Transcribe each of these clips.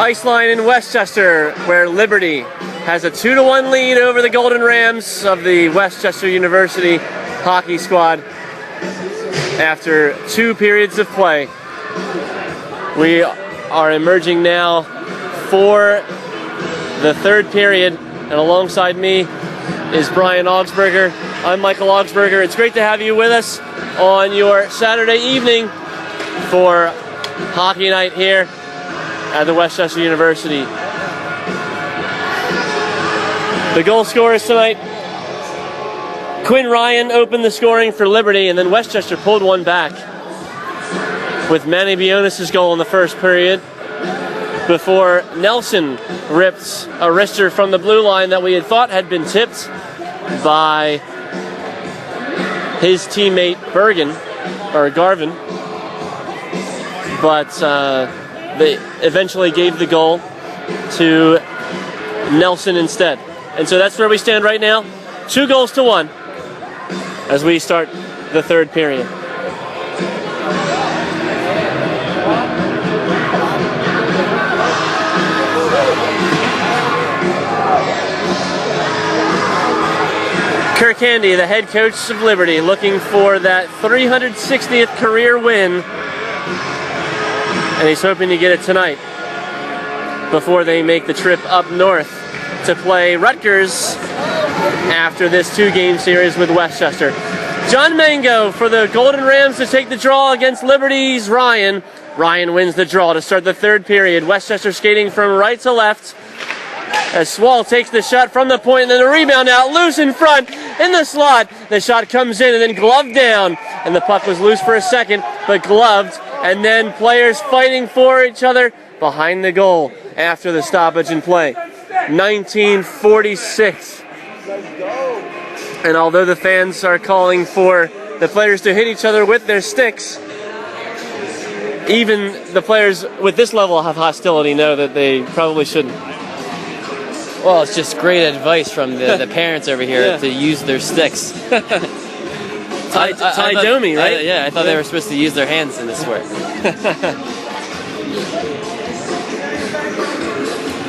IceLine in Westchester, where Liberty has a 2-1 lead over the Golden Rams of the Westchester University hockey squad after 2 periods of play. We are emerging now for the 3rd period, and alongside me is Brian Augsberger. I'm Michael Augsberger. It's great to have you with us on your Saturday evening for hockey night here at the Westchester University. The goal scorers tonight: Quinn Ryan opened the scoring for Liberty, and then Westchester pulled one back with Manny Bionis' goal in the first period before Nelson ripped a wrister from the blue line that we had thought had been tipped by his teammate Garvin, but they eventually gave the goal to Nelson instead. And so that's where we stand right now, 2-1 as we start the 3rd period. Kirk Handy, the head coach of Liberty, looking for that 360th career win, and he's hoping to get it tonight before they make the trip up north to play Rutgers after this 2-game series with Westchester. John Mango for the Golden Rams to take the draw against Liberty's Ryan. Ryan wins the draw to start the 3rd period. Westchester skating from right to left as Swall takes the shot from the point, and then the rebound out, loose in front, in the slot. The shot comes in and then gloved down, and the puck was loose for a second, but gloved, and then players fighting for each other behind the goal after the stoppage in play. 1946. And although the fans are calling for the players to hit each other with their sticks, even the players with this level of hostility know that they probably shouldn't. Well, it's just great advice from the parents over here to use their sticks. Domi, right? I thought they were supposed to use their hands in this sport.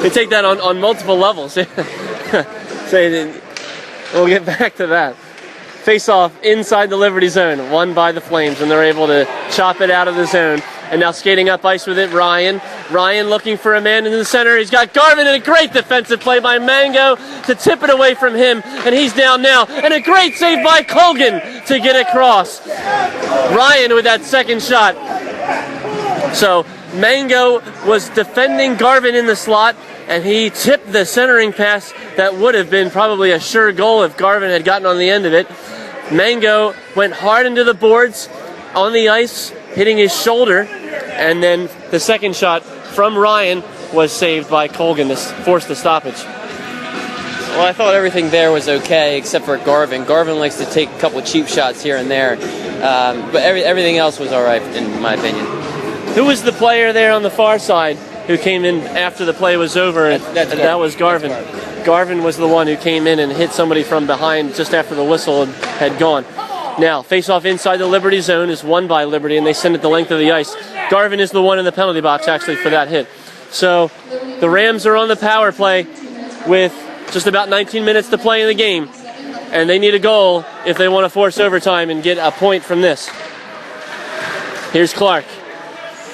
We take that on multiple levels. We'll get back to that. Face-off inside the Liberty zone, won by the Flames, and they're able to chop it out of the zone. And now skating up ice with it, Ryan. Ryan looking for a man in the center. He's got Garvin, and a great defensive play by Mango to tip it away from him. And he's down now. And a great save by Colgan to get across. Ryan with that second shot. So Mango was defending Garvin in the slot, and he tipped the centering pass that would have been probably a sure goal if Garvin had gotten on the end of it. Mango went hard into the boards on the ice, hitting his shoulder, and then the second shot from Ryan was saved by Colgan to force the stoppage. Well, I thought everything there was okay except for Garvin. Garvin likes to take a couple of cheap shots here and there, but everything else was all right in my opinion. Who was the player there on the far side who came in after the play was over? That was Garvin. Garvin was the one who came in and hit somebody from behind just after the whistle had gone. Now, face-off inside the Liberty zone is won by Liberty, and they send it the length of the ice. Garvin is the one in the penalty box, actually, for that hit. So the Rams are on the power play with just about 19 minutes to play in the game, and they need a goal if they want to force overtime and get a point from this. Here's Clark,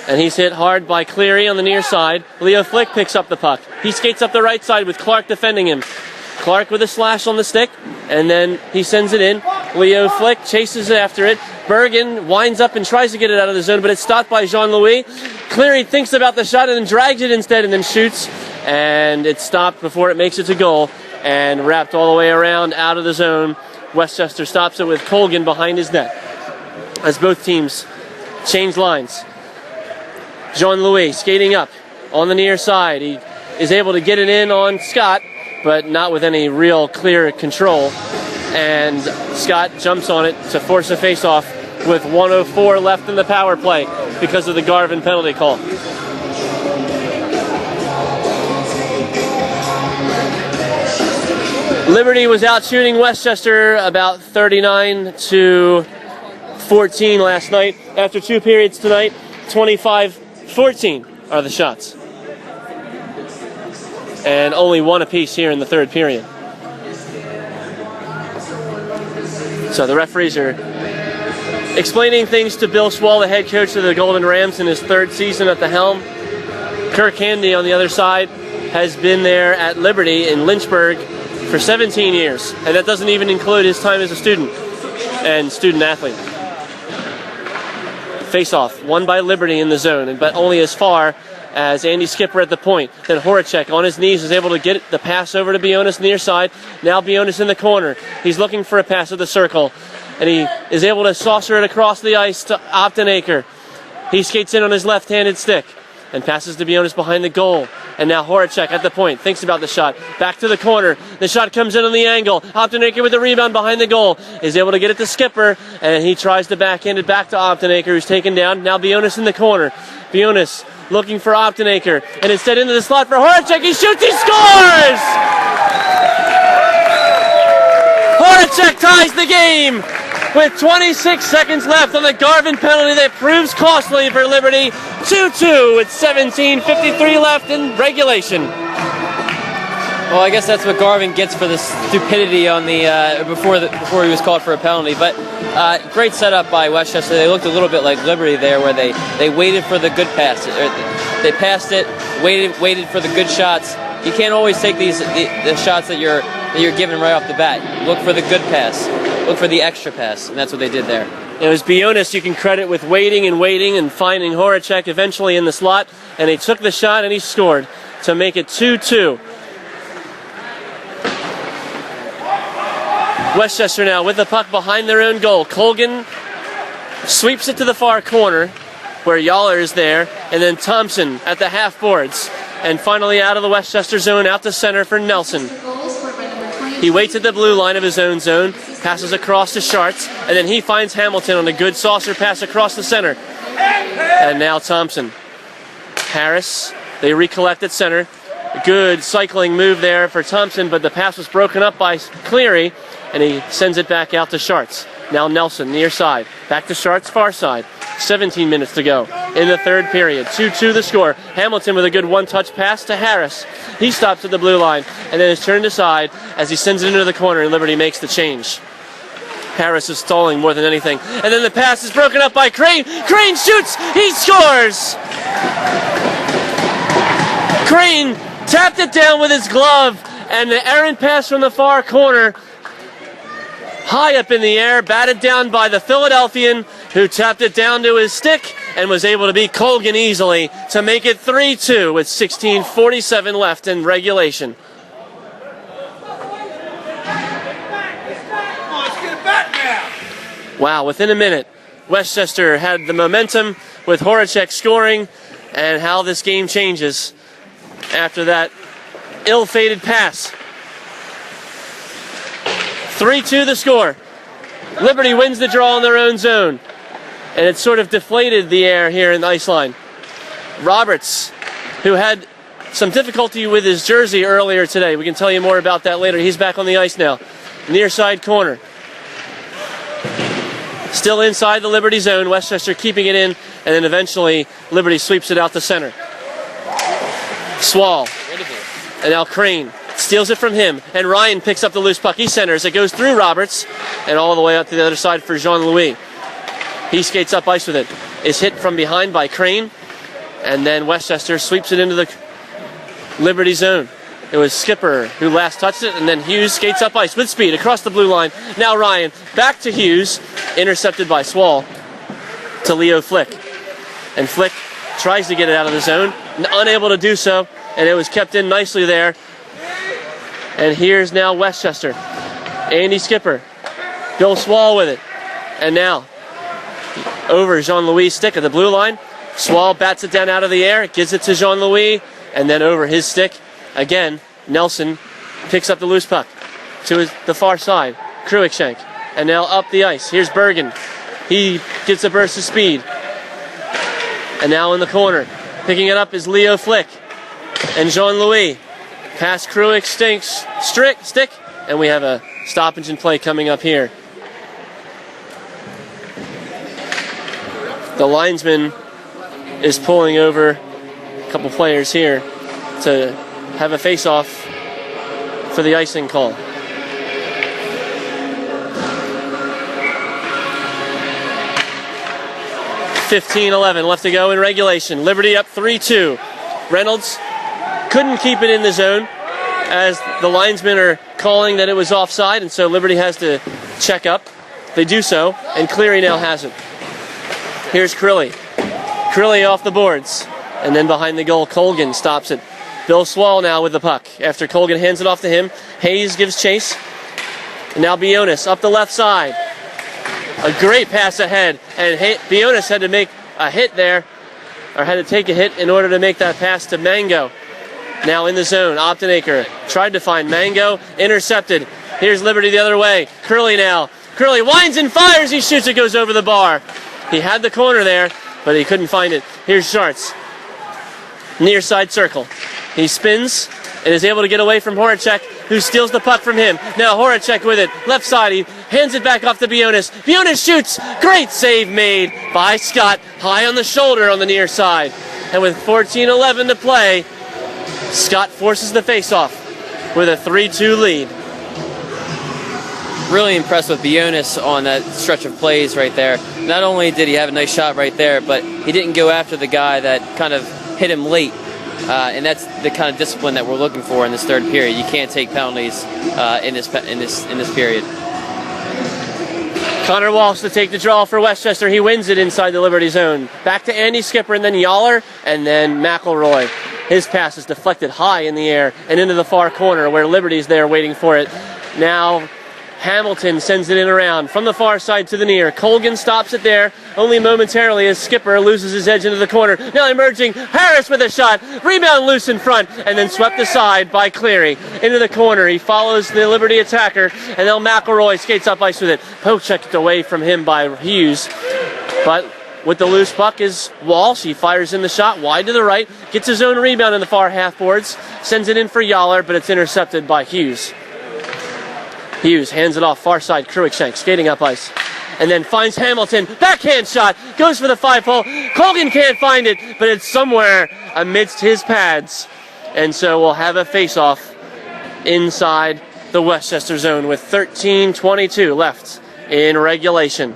and he's hit hard by Cleary on the near side. Leo Flick picks up the puck. He skates up the right side with Clark defending him. Clark with a slash on the stick, and then he sends it in. Leo Flick chases after it. Bergen winds up and tries to get it out of the zone, but it's stopped by Jean-Louis. Cleary thinks about the shot and then drags it instead and then shoots, and it's stopped before it makes it to goal and wrapped all the way around out of the zone. Westchester stops it with Colgan behind his net as both teams change lines. Jean-Louis skating up on the near side. He is able to get it in on Scott, but not with any real clear control. And Scott jumps on it to force a face-off with 1:04 left in the power play because of the Garvin penalty call. Liberty was out shooting Westchester about 39-14 last night. After 2 periods tonight, 25-14 are the shots. and only one apiece here in the third period. So the referees are explaining things to Bill Swall, the head coach of the Golden Rams in his third season at the helm. Kirk Handy on the other side has been there at Liberty in Lynchburg for 17 years, and that doesn't even include his time as a student and student athlete. Face-off, won by Liberty in the zone, but only as far as Andy Skipper at the point. Then Horacek on his knees is able to get the pass over to Bionis near side. Now Bionis in the corner. He's looking for a pass at the circle, and he is able to saucer it across the ice to Optenaker. He skates in on his left-handed stick and passes to Bionis behind the goal. And now Horacek at the point, thinks about the shot. Back to the corner. The shot comes in on the angle. Optenaker with the rebound behind the goal is able to get it to Skipper, and he tries to backhand it back to Optenaker, who's taken down. Now Bionis in the corner. Bionis looking for Optenaker, and instead into the slot for Horacek. He shoots, he scores! Horacek ties the game with 26 seconds left on the Garvin penalty that proves costly for Liberty. 2-2 with 17:53 left in regulation. Well, I guess that's what Garvin gets for the stupidity on the before he was called for a penalty. But great setup by Westchester. They looked a little bit like Liberty there, where they waited for the good pass. They passed it, waited for the good shots. You can't always take the shots that you're given right off the bat. Look for the good pass. Look for the extra pass, and that's what they did there. It was Bionis you can credit with waiting and finding Horacek eventually in the slot, and he took the shot and he scored to make it 2-2. Westchester now with the puck behind their own goal. Colgan sweeps it to the far corner where Yaller is there, and then Thompson at the half boards. And finally out of the Westchester zone, out to center for Nelson. He waits at the blue line of his own zone, passes across to Schartz, and then he finds Hamilton on a good saucer pass across the center. And now Thompson. Harris, they recollect at center. Good cycling move there for Thompson, but the pass was broken up by Cleary, and he sends it back out to Schartz. Now Nelson, near side. Back to Schartz, far side. 17 minutes to go in the third period. 2-2 the score. Hamilton with a good one-touch pass to Harris. He stops at the blue line and then is turned aside as he sends it into the corner, and Liberty makes the change. Harris is stalling more than anything. And then the pass is broken up by Crane. Crane shoots! He scores! Crane tapped it down with his glove, and the errant pass from the far corner, high up in the air, batted down by the Philadelphian, who tapped it down to his stick and was able to beat Colgan easily to make it 3-2 with 16:47 left in regulation. Wow, within a minute, Westchester had the momentum with Horacek scoring, and how this game changes after that ill-fated pass. 3-2 the score. Liberty wins the draw in their own zone, and it sort of deflated the air here in the IceLine. Roberts, who had some difficulty with his jersey earlier today. We can tell you more about that later. He's back on the ice now. Near side corner. Still inside the Liberty zone. Westchester keeping it in, and then eventually Liberty sweeps it out to center. Swall. And now Crane steals it from him, and Ryan picks up the loose puck. He centers. It goes through Roberts and all the way out to the other side for Jean-Louis. He skates up ice with it. Is hit from behind by Crane, and then Westchester sweeps it into the Liberty zone. It was Skipper who last touched it, and then Hughes skates up ice with speed across the blue line. Now Ryan back to Hughes, intercepted by Swall to Leo Flick. And Flick tries to get it out of the zone, unable to do so, and it was kept in nicely there. And here's now Westchester. Andy Skipper. Bill Swall with it. And now over Jean-Louis' stick at the blue line. Swall bats it down out of the air, gives it to Jean-Louis, and then over his stick. Again, Nelson picks up the loose puck to the far side. Cruikshank. And now up the ice. Here's Bergen. He gets a burst of speed. And now in the corner. Picking it up is Leo Flick. And Jean-Louis. Pass Cruick stick. And we have a stoppage in play coming up here. The linesman is pulling over a couple players here to have a face-off for the icing call. .15-11 left to go in regulation. Liberty up 3-2. Reynolds couldn't keep it in the zone as the linesmen are calling that it was offside, and so Liberty has to check up. They do so, and Cleary now has it. Here's Crilly. Crilly off the boards, and then behind the goal, Colgan stops it. Bill Swall now with the puck. After Colgan hands it off to him, Hayes gives chase. And now Bionis up the left side. A great pass ahead, and Bionis had to make a hit there, or had to take a hit in order to make that pass to Mango. Now in the zone, Optenaker tried to find Mango, intercepted. Here's Liberty the other way. Curley now. Curley winds and fires, he shoots, it goes over the bar. He had the corner there, but he couldn't find it. Here's Schartz. Near side circle. He spins and is able to get away from Horacek, who steals the puck from him. Now Horacek with it. Left side, he hands it back off to Bionis. Bionis shoots. Great save made by Scott. High on the shoulder on the near side. And with 14-11 to play, Scott forces the face-off with a 3-2 lead. Really impressed with Bionis on that stretch of plays right there. Not only did he have a nice shot right there, but he didn't go after the guy that kind of hit him late. And that's the kind of discipline that we're looking for in this third period. You can't take penalties in this period. Connor Walsh to take the draw for Westchester. He wins it inside the Liberty zone. Back to Andy Skipper, and then Yaller, and then McElroy. His pass is deflected high in the air and into the far corner where Liberty's there waiting for it. Now Hamilton sends it in around from the far side to the near. Colgan stops it there only momentarily as Skipper loses his edge into the corner. Now emerging, Harris with a shot. Rebound loose in front and then swept aside by Cleary. Into the corner, he follows the Liberty attacker, and now McElroy skates up ice with it. Poke checked away from him by Hughes. But with the loose puck is Walsh. He fires in the shot wide to the right, gets his own rebound in the far half boards, sends it in for Yaller, but it's intercepted by Hughes. Hughes hands it off far side, Cruikshank skating up ice. And then finds Hamilton, backhand shot, goes for the 5-hole. Colgan can't find it, but it's somewhere amidst his pads. And so we'll have a face-off inside the Westchester zone with 13:22 left in regulation.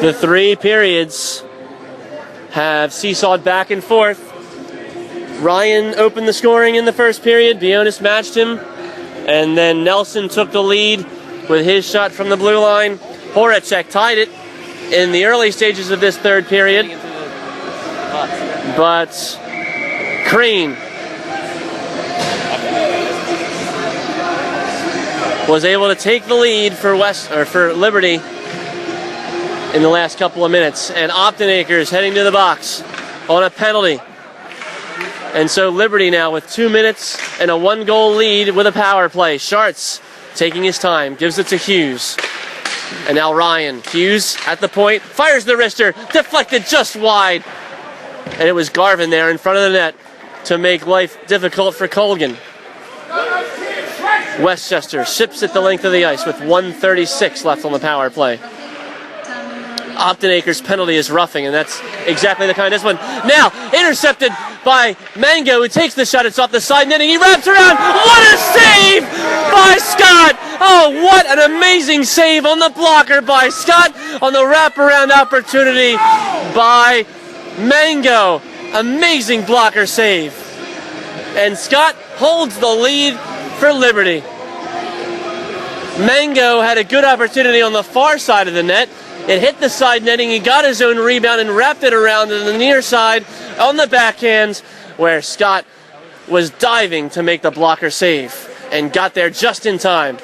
The three periods have seesawed back and forth. Ryan opened the scoring in the first period. Bionis matched him. And then Nelson took the lead with his shot from the blue line. Horacek tied it in the early stages of this third period. But Crane was able to take the lead for Liberty in the last couple of minutes, and Optenaker is heading to the box on a penalty. And so Liberty now with 2 minutes and a 1-goal lead with a power play. Schartz taking his time, gives it to Hughes. And now Ryan. Hughes at the point, fires the wrister, deflected just wide. And it was Garvin there in front of the net to make life difficult for Colgan. Westchester ships it the length of the ice with 1:36 left on the power play. Optenaker's penalty is roughing, and that's exactly the kind of this one. Now, intercepted by Mango, who takes the shot. It's off the side netting. He wraps around. What a save by Scott! Oh, what an amazing save on the blocker by Scott on the wraparound opportunity by Mango. Amazing blocker save. And Scott holds the lead for Liberty. Mango had a good opportunity on the far side of the net. It hit the side netting, he got his own rebound and wrapped it around to the near side on the backhand, where Scott was diving to make the blocker save and got there just in time.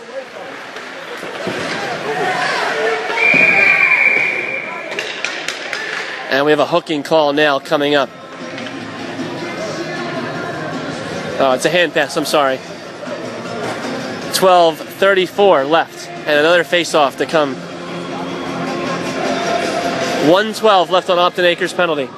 And we have a hooking call now coming up. Oh, it's a hand pass, I'm sorry. 12:34 left, and another face-off to come. 1:12 left on Optenaker's penalty.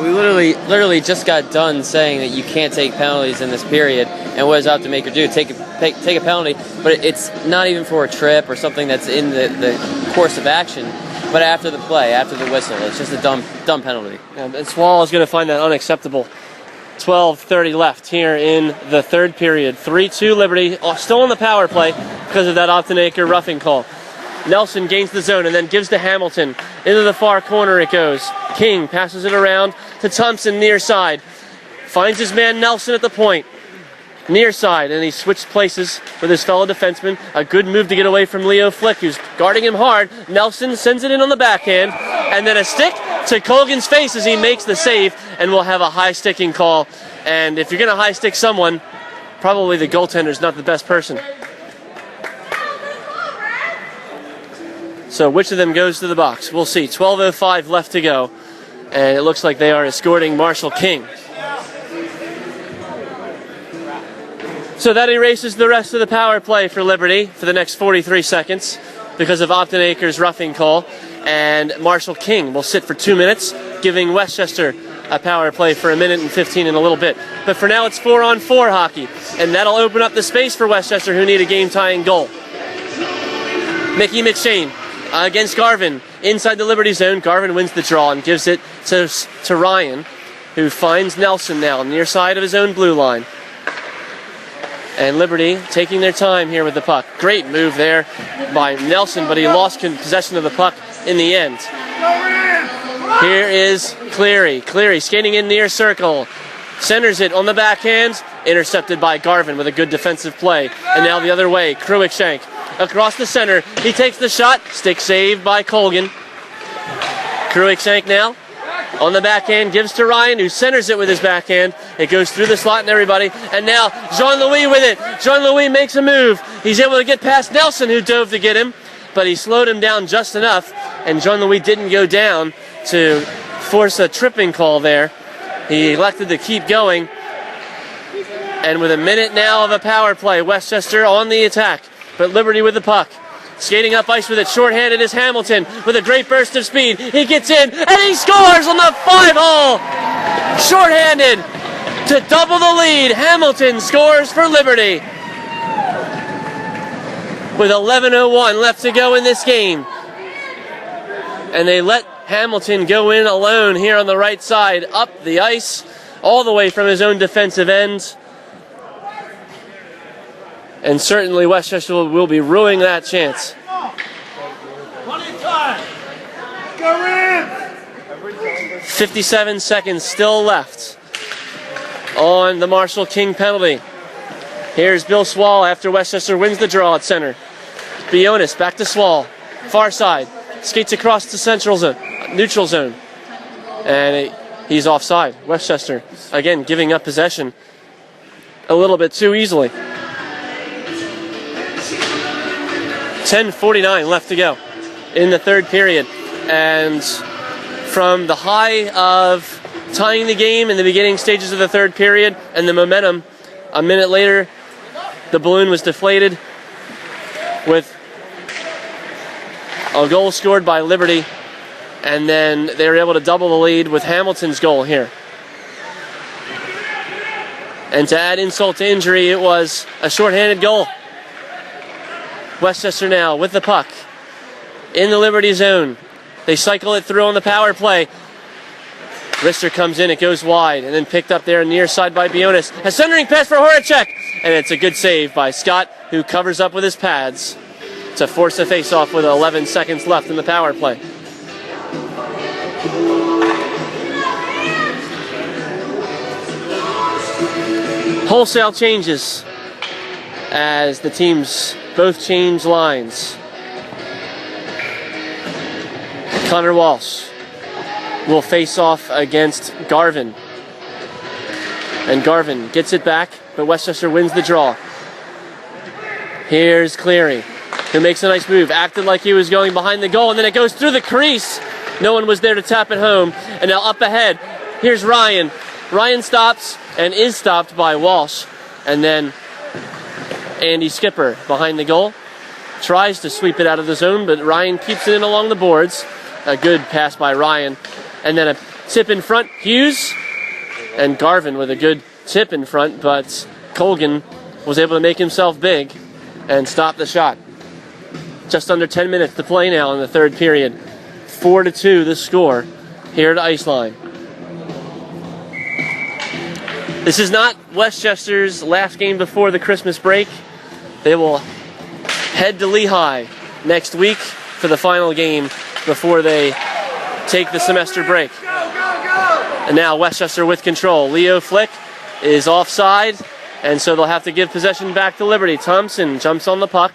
We literally just got done saying that you can't take penalties in this period. And what does Optenaker do? Take a penalty, but it's not even for a trip or something that's in the course of action. but after the play, after the whistle. It's just a dumb penalty. And Swall is going to find that unacceptable. 12:30 left here in the third period. 3-2 Liberty, still on the power play because of that Optenaker roughing call. Nelson gains the zone and then gives to Hamilton. Into the far corner it goes. King passes it around to Thompson near side. Finds his man Nelson at the point. Near side, and he switched places with his fellow defenseman. A good move to get away from Leo Flick, who's guarding him hard. Nelson sends it in on the backhand, and then a stick to Colgan's face as he makes the save, and we'll have a high sticking call. And if you're going to high stick someone, probably the goaltender's not the best person. So which of them goes to the box? We'll see. 12:05 left to go, and it looks like they are escorting Marshall King. So that erases the rest of the power play for Liberty for the next 43 seconds because of Optenaker's roughing call. And Marshall King will sit for 2 minutes, giving Westchester a power play for 1 minute and 15 in a little bit. But for now, it's 4-on-4 hockey, and that'll open up the space for Westchester, who need a game-tying goal. Mickey McShane against Garvin inside the Liberty zone. Garvin wins the draw and gives it to Ryan, who finds Nelson now near side of his own blue line. And Liberty taking their time here with the puck. Great move there by Nelson, but he lost possession of the puck in the end. Here is Cleary. Cleary skating in near circle. Centers it on the backhand. Intercepted by Garvin with a good defensive play. And now the other way, Cruikshank across the center. He takes the shot. Stick saved by Colgan. Cruikshank now on the backhand, gives to Ryan, who centers it with his backhand. It goes through the slot and everybody. And now Jean-Louis with it. Jean-Louis makes a move. He's able to get past Nelson, who dove to get him, but he slowed him down just enough, and Jean-Louis didn't go down to force a tripping call there. He elected to keep going. And with a minute now of a power play, Westchester on the attack, but Liberty with the puck. Skating up ice with it, shorthanded is Hamilton with a great burst of speed. He gets in, and he scores on the 5-hole! Shorthanded to double the lead. Hamilton scores for Liberty. With 11:01 left to go in this game. And they let Hamilton go in alone here on the right side, up the ice, all the way from his own defensive end. And certainly Westchester will be ruining that chance. 57 seconds still left on the Marshall King penalty. Here's Bill Swall after Westchester wins the draw at center. Bionis back to Swall. Far side. Skates across the neutral zone. And he's offside. Westchester, again, giving up possession a little bit too easily. 10:49 left to go in the third period. And from the high of tying the game in the beginning stages of the third period and the momentum, a minute later, the balloon was deflated with a goal scored by Liberty. And then they were able to double the lead with Hamilton's goal here. And to add insult to injury, it was a shorthanded goal. Westchester now with the puck in the Liberty zone. They cycle it through on the power play. Rister comes in, it goes wide, and then picked up there near side by Bionis. A centering pass for Horacek, and it's a good save by Scott, who covers up with his pads to force a face-off with 11 seconds left in the power play. Wholesale changes as the teams both change lines. Connor Walsh will face off against Garvin. And Garvin gets it back, but Westchester wins the draw. Here's Cleary, who makes a nice move, acted like he was going behind the goal, and then it goes through the crease. No one was there to tap it home. And now up ahead, here's Ryan. Ryan stops and is stopped by Walsh. And then Andy Skipper behind the goal tries to sweep it out of the zone, but Ryan keeps it in along the boards. A good pass by Ryan. And then a tip in front, Hughes. And Garvin with a good tip in front, but Colgan was able to make himself big and stop the shot. Just under 10 minutes to play now in the third period. 4-2 the score here at IceLine. This is not Westchester's last game before the Christmas break. They will head to Lehigh next week for the final game before they take the semester break. And now Westchester with control. Leo Flick is offside, and so they'll have to give possession back to Liberty. Thompson jumps on the puck,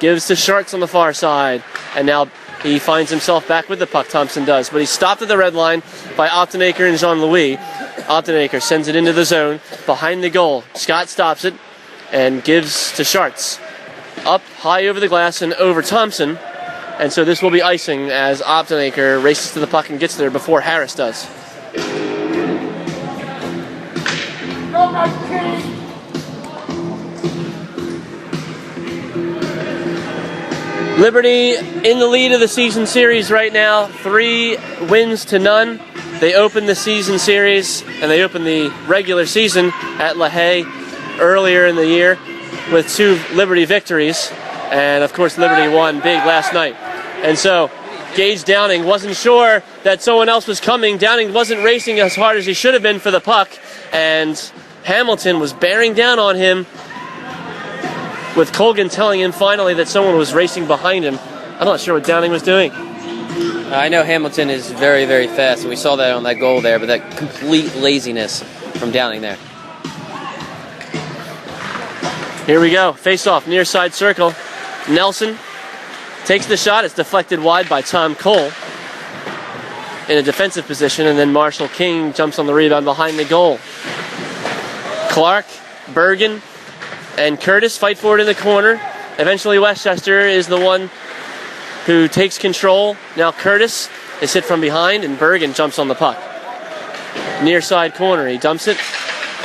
gives to Sharks on the far side, and now he finds himself back with the puck, Thompson does. But he's stopped at the red line by Optenaker and Jean-Louis. Optenaker sends it into the zone behind the goal. Scott stops it and gives to Sharks. Up high over the glass and over Thompson. And so this will be icing as Optenaker races to the puck and gets there before Harris does. Liberty in the lead of the season series right now, 3 wins to none. They opened the season series and they opened the regular season at LaHaye earlier in the year with 2 Liberty victories. And of course Liberty won big last night. And so Gage Downing wasn't sure that someone else was coming. Downing wasn't racing as hard as he should have been for the puck. And Hamilton was bearing down on him, with Colgan telling him finally that someone was racing behind him. I'm not sure what Downing was doing. I know Hamilton is very, very fast, and we saw that on that goal there, but that complete laziness from Downing there. Here we go. Face-off, near side circle. Nelson takes the shot. It's deflected wide by Tom Cole in a defensive position, and then Marshall King jumps on the rebound behind the goal. Clark, Bergen, and Curtis fight for it in the corner. Eventually Westchester is the one who takes control. Now Curtis is hit from behind, and Bergen jumps on the puck. Near side corner, he dumps it.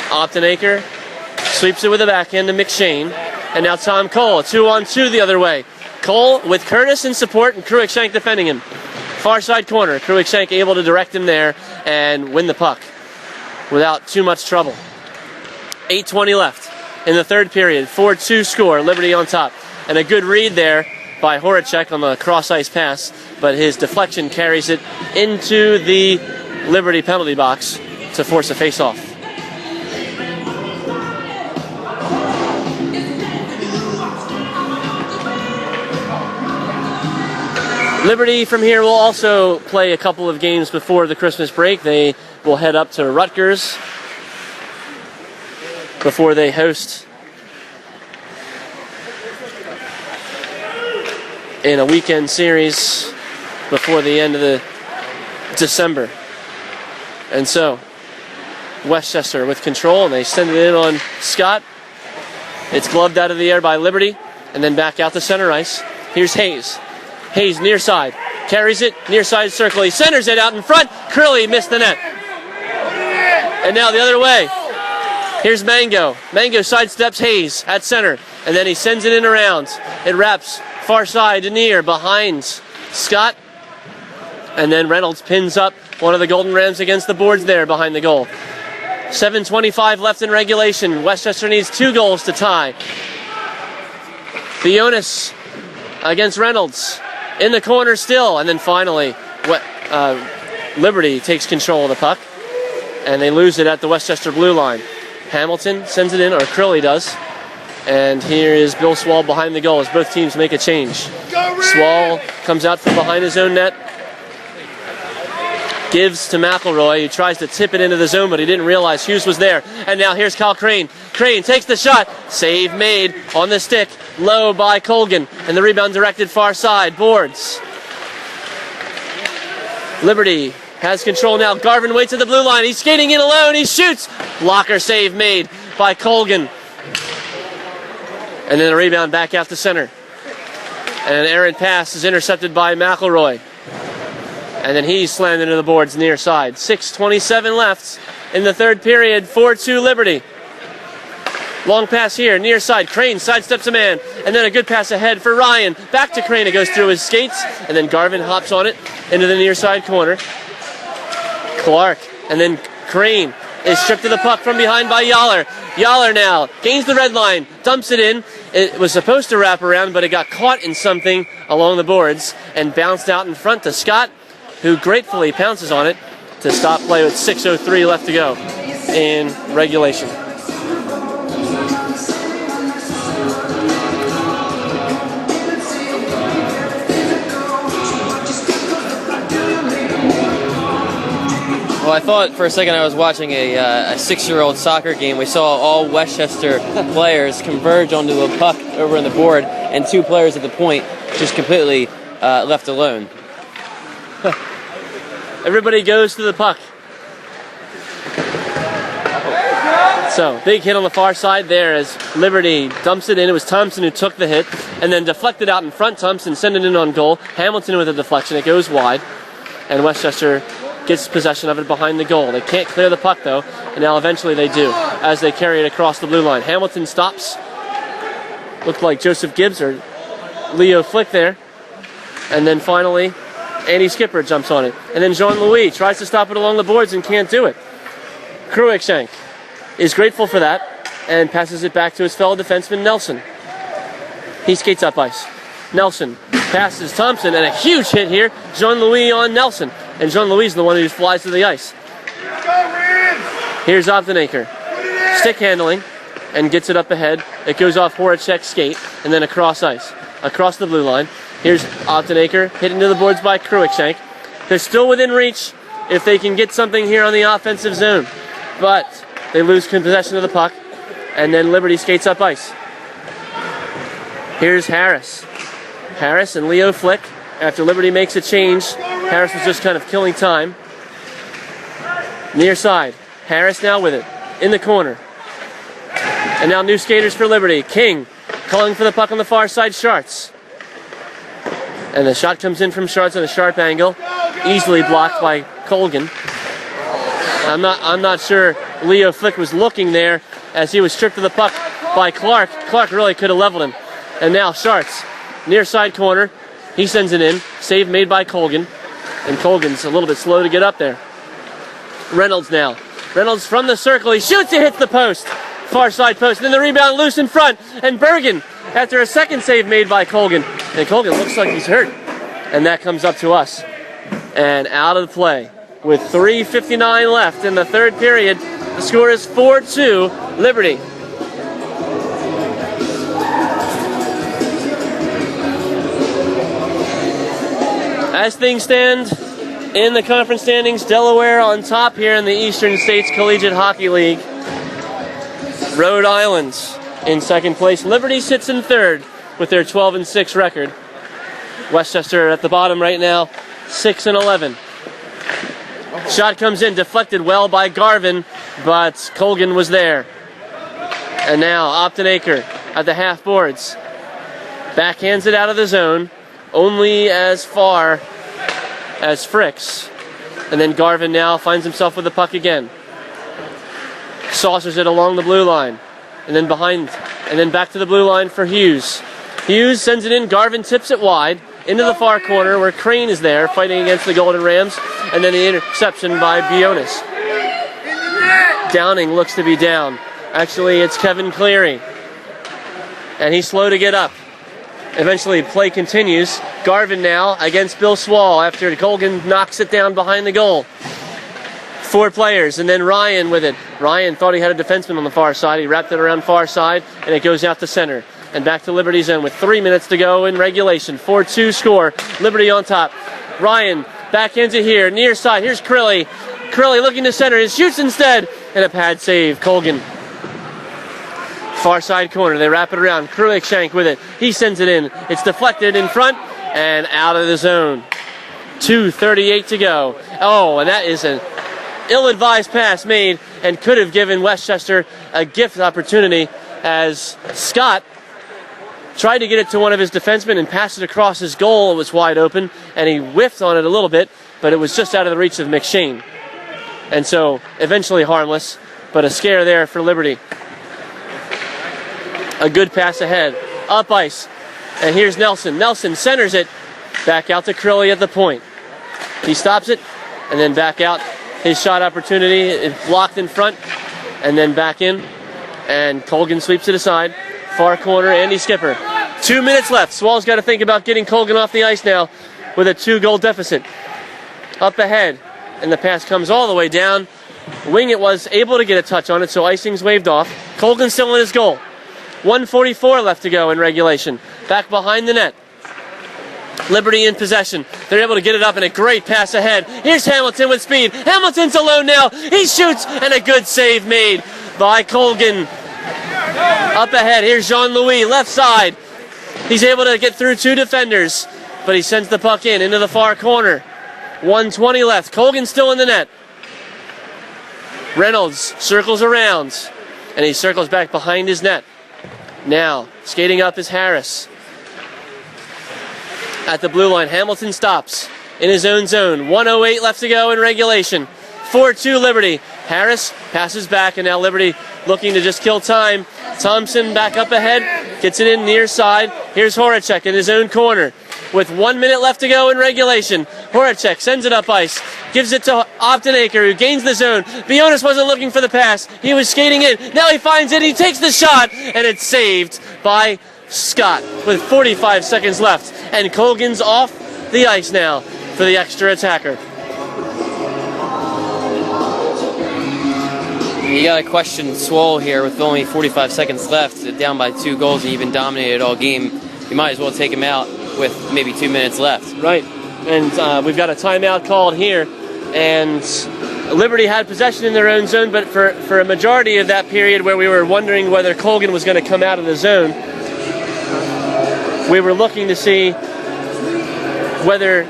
Optenaker sweeps it with a backhand to McShane. And now Tom Cole, a 2-on-2 the other way. Cole with Curtis in support and Cruikshank defending him. Far side corner, Cruikshank able to direct him there and win the puck without too much trouble. 8:20 left in the third period. 4-2 score, Liberty on top. And a good read there by Horacek on the cross-ice pass, but his deflection carries it into the Liberty penalty box to force a face-off. Liberty from here will also play a couple of games before the Christmas break. They will head up to Rutgers before they host in a weekend series before the end of the December. And so Westchester with control, and they send it in on Scott. It's gloved out of the air by Liberty, and then back out to center ice. Here's Hayes. Hayes near side, carries it, near side circle. He centers it out in front. Curley missed the net. And now the other way. Here's Mango. Mango sidesteps Hayes at center, and then he sends it in around. It wraps far side to near behind Scott, and then Reynolds pins up one of the Golden Rams against the boards there behind the goal. 7:25 left in regulation. Westchester needs 2 goals to tie. Theonis against Reynolds in the corner still, and then finally Liberty takes control of the puck, and they lose it at the Westchester blue line. Hamilton sends it in, or Crilly does. And here is Bill Swall behind the goal as both teams make a change. Swall comes out from behind his own net. Gives to McElroy, who tries to tip it into the zone, but he didn't realize Hughes was there. And now here's Kyle Crane. Crane takes the shot. Save made on the stick. Low by Colgan. And the rebound directed far side. Boards. Liberty has control now. Garvin waits at the blue line. He's skating in alone. He shoots. Blocker save made by Colgan. And then the rebound back out to center. And an errant pass is intercepted by McElroy. And then he's slammed into the boards near side. 6:27 left in the third period. 4-2 Liberty. Long pass here, near side. Crane sidesteps a man. And then a good pass ahead for Ryan. Back to Crane. It goes through his skates. And then Garvin hops on it into the near side corner. Clark. And then Crane is stripped of the puck from behind by Yahler. Yahler now gains the red line, dumps it in. It was supposed to wrap around, but it got caught in something along the boards and bounced out in front to Scott, who gratefully pounces on it to stop play with 6:03 left to go in regulation. Well, I thought for a second I was watching a 6-year-old soccer game. We saw all Westchester players converge onto a puck over on the board, and 2 players at the point just completely left alone. Everybody goes to the puck. So, big hit on the far side there as Liberty dumps it in. It was Thompson who took the hit and then deflected out in front. Thompson sent it in on goal. Hamilton with a deflection. It goes wide. And Westchester gets possession of it behind the goal. They can't clear the puck, though, and now eventually they do as they carry it across the blue line. Hamilton stops. Looked like Joseph Gibbs or Leo Flick there. And then finally, Andy Skipper jumps on it. And then Jean-Louis tries to stop it along the boards and can't do it. Cruikshank is grateful for that and passes it back to his fellow defenseman, Nelson. He skates up ice. Nelson passes Thompson, and a huge hit here. Jean-Louis on Nelson. And Jean-Louis is the one who flies to the ice. Here's Optenacre. Stick handling and gets it up ahead. It goes off Horacek's skate and then across ice. Across the blue line. Here's Optenacre hit into the boards by Cruikshank. They're still within reach if they can get something here on the offensive zone. But they lose possession of the puck, and then Liberty skates up ice. Here's Harris. Harris and Leo Flick. After Liberty makes a change, Harris was just kind of killing time. Near side. Harris now with it. In the corner. And now new skaters for Liberty. King calling for the puck on the far side. Schartz. And the shot comes in from Schartz on a sharp angle. Easily blocked by Colgan. I'm not sure Leo Flick was looking there as he was stripped of the puck by Clark. Clark really could have leveled him. And now Schartz. Near side corner. He sends it in. Save made by Colgan. And Colgan's a little bit slow to get up there. Reynolds now. Reynolds from the circle. He shoots. It hits the post. Far side post. And then the rebound loose in front. And Bergen, after a second save made by Colgan. And Colgan looks like he's hurt. And that comes up to us. And out of the play. With 3:59 left in the third period. The score is 4-2 Liberty. As things stand in the conference standings, Delaware on top here in the Eastern States Collegiate Hockey League. Rhode Island's in second place. Liberty sits in third with their 12-6 record. Westchester at the bottom right now, 6-11. Shot comes in, deflected well by Garvin, but Colgan was there. And now Optenacre at the half boards. Backhands it out of the zone. Only as far as Fricks. And then Garvin now finds himself with the puck again. Saucers it along the blue line. And then behind. And then back to the blue line for Hughes. Hughes sends it in. Garvin tips it wide. Into the far corner where Crane is there fighting against the Golden Rams. And then the interception by Bionis. Downing looks to be down. Actually, it's Kevin Cleary. And he's slow to get up. Eventually, play continues. Garvin now against Bill Swall after Colgan knocks it down behind the goal. 4 players, and then Ryan with it. Ryan thought he had a defenseman on the far side. He wrapped it around far side, and it goes out to center. And back to Liberty's end with 3 minutes to go in regulation. 4-2 score. Liberty on top. Ryan backhands it here. Near side. Here's Crilly. Crilly looking to center. He shoots instead. And a pad save. Colgan. Far side corner. They wrap it around. Cruikshank with it. He sends it in. It's deflected in front and out of the zone. 2:38 to go. Oh, and that is an ill-advised pass made and could have given Westchester a gift opportunity as Scott tried to get it to one of his defensemen and passed it across his goal. It was wide open, and he whiffed on it a little bit, but it was just out of the reach of McShane. And so, eventually harmless, but a scare there for Liberty. A good pass ahead. Up ice. And here's Nelson. Nelson centers it. Back out to Crilly at the point. He stops it, and then back out his shot opportunity. It's blocked in front and then back in. And Colgan sweeps it aside. Far corner, Andy Skipper. 2 minutes left. Swall's got to think about getting Colgan off the ice now with a 2-goal deficit. Up ahead, and the pass comes all the way down. Wingett was able to get a touch on it, so icing's waved off. Colgan still in his goal. 1:44 left to go in regulation. Back behind the net. Liberty in possession. They're able to get it up, and a great pass ahead. Here's Hamilton with speed. Hamilton's alone now. He shoots, and a good save made by Colgan. Up ahead, here's Jean-Louis, left side. He's able to get through 2 defenders, but he sends the puck into the far corner. 1:20 left. Colgan still in the net. Reynolds circles around, and he circles back behind his net. Now, skating up is Harris. At the blue line, Hamilton stops in his own zone. 1:08 left to go in regulation. 4-2 Liberty. Harris passes back, and now Liberty looking to just kill time. Thompson back up ahead, gets it in near side. Here's Horacek in his own corner. With 1 minute left to go in regulation, Horacek sends it up ice, gives it to Optenaker, who gains the zone. Bionis wasn't looking for the pass. He was skating in. Now he finds it. He takes the shot, and it's saved by Scott with 45 seconds left. And Colgan's off the ice now for the extra attacker. You got to question Swall here with only 45 seconds left, down by 2 goals, and even dominated all game. You might as well take him out with maybe 2 minutes left. Right, and we've got a timeout called here, and Liberty had possession in their own zone, but for a majority of that period where we were wondering whether Colgan was going to come out of the zone, we were looking to see whether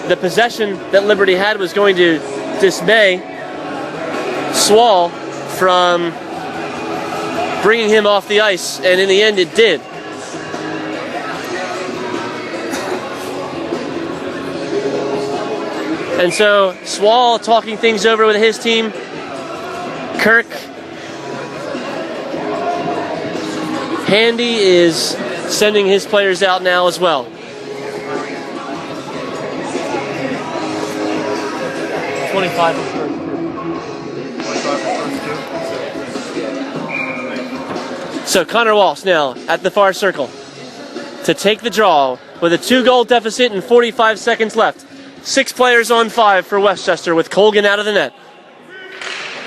the possession that Liberty had was going to dismay Swall from bringing him off the ice, and in the end it did. And so Swall talking things over with his team. Kirk Handy is sending his players out now as well. So Connor Walsh now at the far circle to take the draw with a 2-goal deficit and 45 seconds left. 6 players on 5 for Westchester with Colgan out of the net.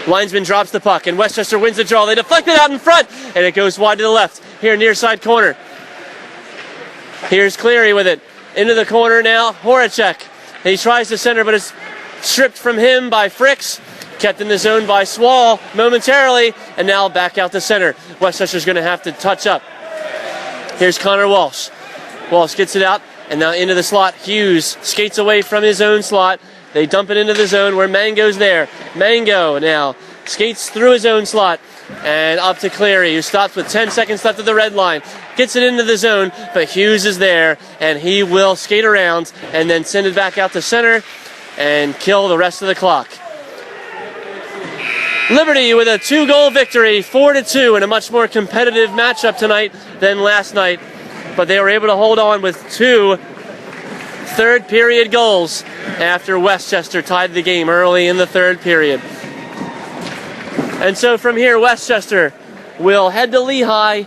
Linesman drops the puck and Westchester wins the draw. They deflect it out in front and it goes wide to the left here near side corner. Here's Cleary with it into the corner now. Horacek. He tries to center but it's stripped from him by Fricks. Kept in the zone by Swall momentarily, and now back out to center. Westchester's going to have to touch up. Here's Connor Walsh. Walsh gets it out, and now into the slot. Hughes skates away from his own slot. They dump it into the zone where Mango's there. Mango now skates through his own slot, and up to Cleary, who stops with 10 seconds left of the red line. Gets it into the zone, but Hughes is there, and he will skate around and then send it back out to center and kill the rest of the clock. Liberty with a 2-goal victory, 4-2, in a much more competitive matchup tonight than last night. But they were able to hold on with 2 third-period goals after Westchester tied the game early in the third period. And so from here, Westchester will head to Lehigh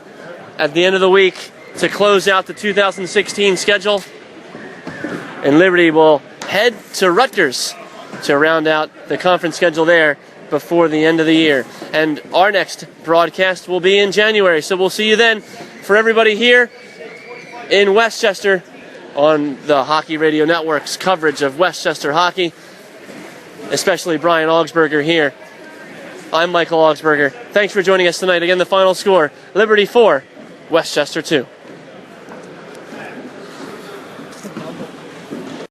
at the end of the week to close out the 2016 schedule. And Liberty will head to Rutgers to round out the conference schedule there before the end of the year. And our next broadcast will be in January, so we'll see you then. For everybody here in Westchester on the Hockey Radio Network's coverage of Westchester hockey, especially Brian Augsberger here, I'm Michael Augsberger. Thanks for joining us tonight. Again, the final score, Liberty 4, Westchester 2.